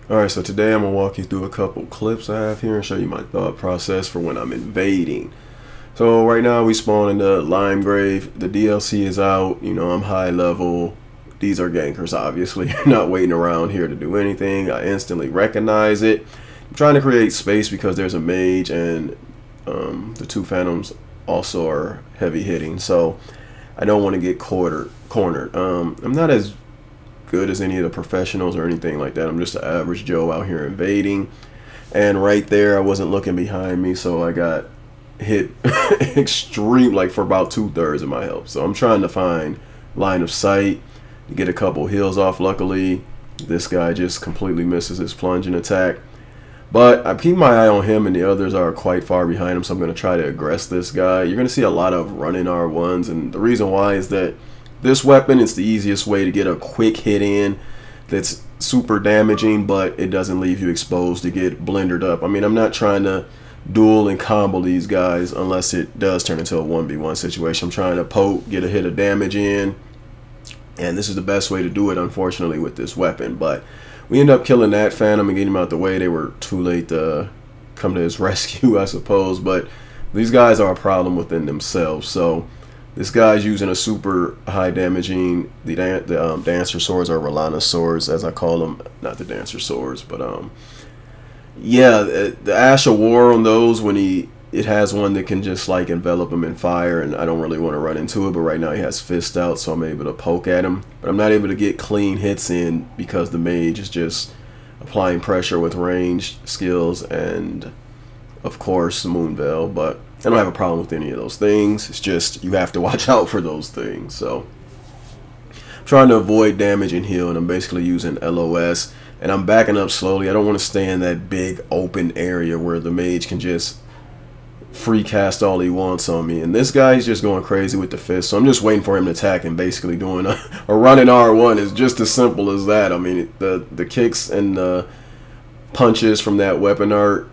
Alright, so today I'm going to walk you through a couple clips I have here and show you my thought process for when I'm invading. So right now we spawn in the Lime Grave. The DLC is out. You know, I'm high level. These are gankers, obviously. Not waiting around here to do anything. I instantly recognize it. I'm trying to create space because there's a mage and the two phantoms also are heavy hitting. So I don't want to get cornered. I'm not as good as any of the professionals or anything like that. I'm just an average Joe out here invading. And right there, I wasn't looking behind me, so I got hit extreme, like for about 2/3 of my health. So I'm trying to find line of sight to get a couple heals off. Luckily, this guy just completely misses his plunging attack. But I keep my eye on him, and the others are quite far behind him, so I'm going to try to aggress this guy. You're going to see a lot of running R1s, and the reason why is that this weapon is the easiest way to get a quick hit in that's super damaging, but it doesn't leave you exposed to get blendered up. I mean, I'm not trying to duel and combo these guys unless it does turn into a 1v1 situation. I'm trying to poke, get a hit of damage in, and this is the best way to do it, unfortunately, with this weapon. But we end up killing that phantom and getting him out the way. They were too late to come to his rescue, I suppose, but these guys are a problem within themselves. So this guy's using a super high damaging, the dancer swords, or Rolana swords as I call them. Not the dancer swords, but yeah, the Ash of War on those, when it has one that can just like envelop him in fire, and I don't really want to run into it, but right now he has fist out, so I'm able to poke at him, but I'm not able to get clean hits in because the mage is just applying pressure with ranged skills and of course Moonveil. But I don't have a problem with any of those things. It's just you have to watch out for those things. So I'm trying to avoid damage and heal, and I'm basically using LOS, and I'm backing up slowly. I don't want to stay in that big open area where the mage can just free cast all he wants on me, and this guy's just going crazy with the fist, so I'm just waiting for him to attack and basically doing a running R1 is just as simple as that. I mean, the kicks and the punches from that weapon art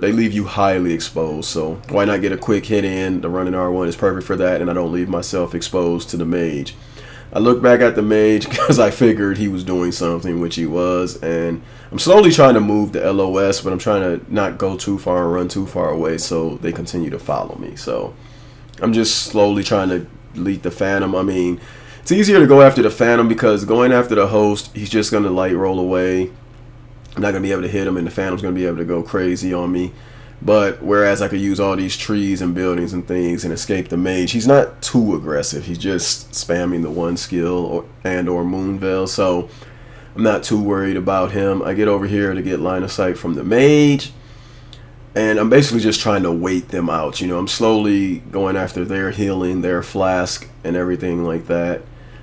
they leave you highly exposed, so why not get a quick hit in? The running R1 is perfect for that, and I don't leave myself exposed to the mage. I look back at the mage because I figured he was doing something, which he was, and I'm slowly trying to move the LOS, but I'm trying to not go too far and run too far away so they continue to follow me. So I'm just slowly trying to delete the phantom. I mean, it's easier to go after the phantom because going after the host, he's just going to light roll away. I'm not going to be able to hit him, and the phantom's going to be able to go crazy on me. But whereas I could use all these trees and buildings and things and escape the mage, he's not too aggressive. He's just spamming the one skill or Moonveil, so I'm not too worried about him. I get over here to get line of sight from the mage, and I'm basically just trying to wait them out. You know, I'm slowly going after their healing, their flask, and everything like that.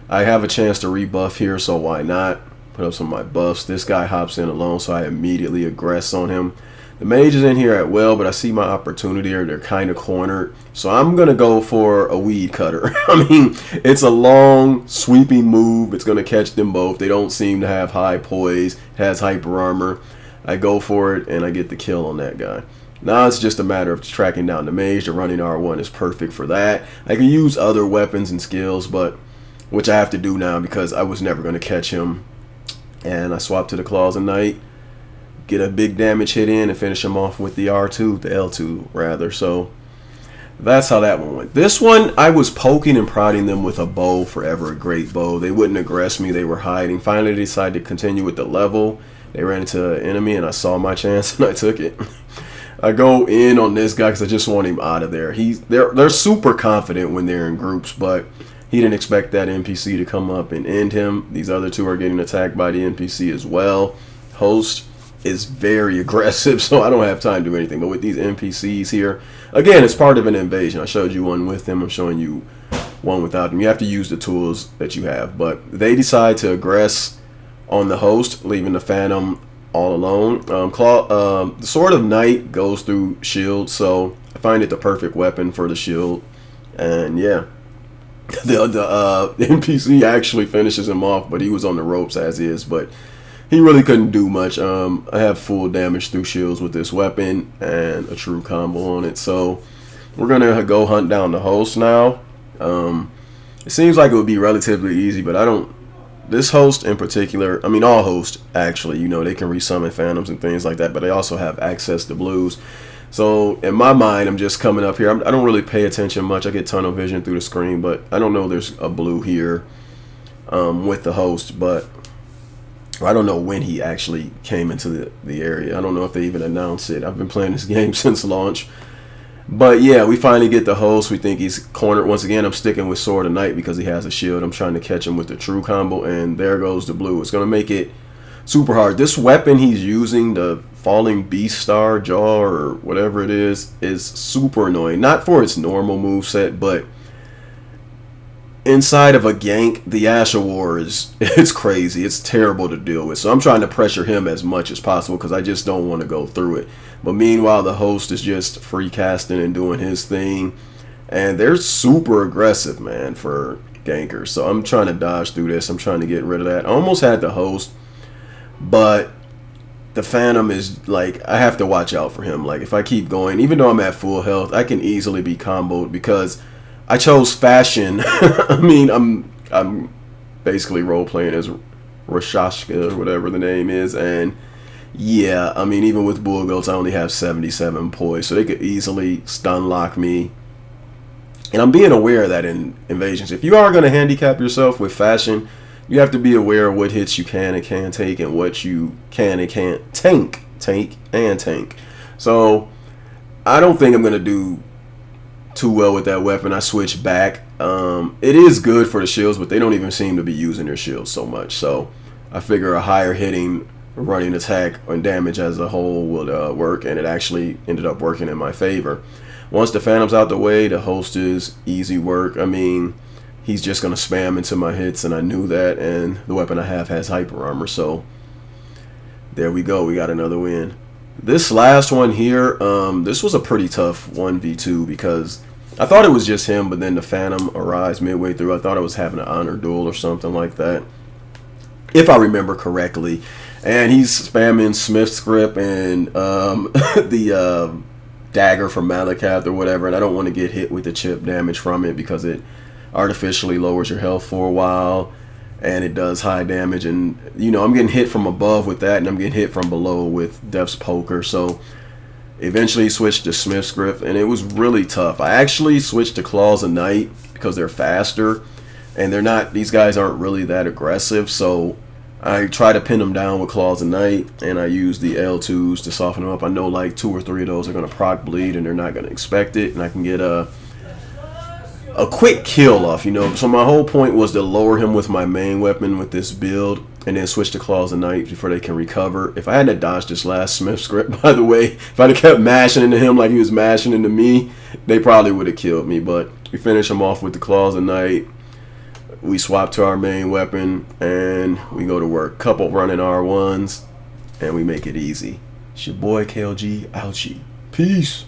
I have a chance to rebuff here, so why not? Put up some of my buffs. This guy hops in alone, so I immediately aggress on him. The mage is in here at well, but I see my opportunity here. They're kind of cornered, so I'm going to go for a weed cutter. I mean, it's a long, sweeping move. It's going to catch them both. They don't seem to have high poise. It has hyper armor. I go for it, and I get the kill on that guy. Now it's just a matter of tracking down the mage. The running R1 is perfect for that. I can use other weapons and skills, but which I have to do now because I was never going to catch him. And I swap to the Claws of Night, get a big damage hit in, and finish him off with the R2, the L2 rather. So that's how that one went. This one, I was poking and prodding them with a bow, forever a great bow. They wouldn't aggress me, they were hiding. Finally they decided to continue with the level. They ran into an enemy and I saw my chance and I took it. I go in on this guy because I just want him out of there. They're super confident when they're in groups, but he didn't expect that NPC to come up and end him. These other two are getting attacked by the NPC as well. Host is very aggressive, so I don't have time to do anything. But with these NPCs here, again, it's part of an invasion. I showed you one with them. I'm showing you one without them. You have to use the tools that you have. But they decide to aggress on the host, leaving the phantom all alone. The Sword of Night goes through shield, so I find it the perfect weapon for the shield. And yeah, the NPC actually finishes him off, but he was on the ropes as is, but he really couldn't do much. I have full damage through shields with this weapon and a true combo on it, so we're gonna go hunt down the host now. It seems like it would be relatively easy, but I don't this host in particular, I mean all hosts actually, you know, they can resummon phantoms and things like that, but they also have access to blues. So in my mind, I'm just coming up here. I don't really pay attention much. I get tunnel vision through the screen, but I don't know there's a blue here with the host, but I don't know when he actually came into the area. I don't know if they even announced it. I've been playing this game since launch. But yeah, we finally get the host. We think he's cornered. Once again, I'm sticking with Sword of Night because he has a shield. I'm trying to catch him with the true combo, and there goes the blue. It's going to make it super hard. This weapon he's using, the Falling Beast Star Jaw or whatever it is super annoying. Not for its normal moveset, but inside of a gank, the Asha War it's crazy. It's terrible to deal with. So I'm trying to pressure him as much as possible because I just don't want to go through it. But meanwhile, the host is just free casting and doing his thing. And they're super aggressive, man, for gankers. So I'm trying to dodge through this. I'm trying to get rid of that. I almost had the host, but the Phantom is like, I have to watch out for him. Like if I keep going, even though I'm at full health, I can easily be comboed because I chose fashion. I mean, I'm basically role playing as Rashashka or whatever the name is, and yeah, I mean, even with bull goats, I only have 77 poise, so they could easily stun lock me. And I'm being aware of that in invasions. If you are going to handicap yourself with fashion, you have to be aware of what hits you can and can't take, and what you can and can't tank. So I don't think I'm going to do too well with that weapon. I switched back. It is good for the shields, but they don't even seem to be using their shields so much. So I figure a higher hitting running attack and damage as a whole would work, and it actually ended up working in my favor. Once the Phantom's out the way, the host is easy work. I mean, he's just going to spam into my hits, and I knew that, and the weapon I have has hyper armor, so there we go. We got another win. This last one here, this was a pretty tough 1v2 because I thought it was just him, but then the Phantom arrives midway through. I thought I was having an honor duel or something like that, if I remember correctly. And he's spamming Smith's grip and the dagger from Malakath or whatever, and I don't want to get hit with the chip damage from it because it artificially lowers your health for a while, and it does high damage. And you know, I'm getting hit from above with that, and I'm getting hit from below with Death's Poker. So eventually switched to Smith's grip, and it was really tough. I actually switched to Claws of Night because they're faster, and they're not, these guys aren't really that aggressive, so I try to pin them down with Claws of Night, and I use the L2s to soften them up. I know like 2 or 3 of those are going to proc bleed, and they're not going to expect it, and I can get a quick kill off, you know. So my whole point was to lower him with my main weapon with this build, and then switch to Claws of Night before they can recover. If I hadn't dodged this last Smith script, by the way, if I'd have kept mashing into him like he was mashing into me, they probably would have killed me. But we finish him off with the Claws of Night. We swap to our main weapon, and we go to work. Couple running R1s, and we make it easy. It's your boy KLG, ouchie. Peace.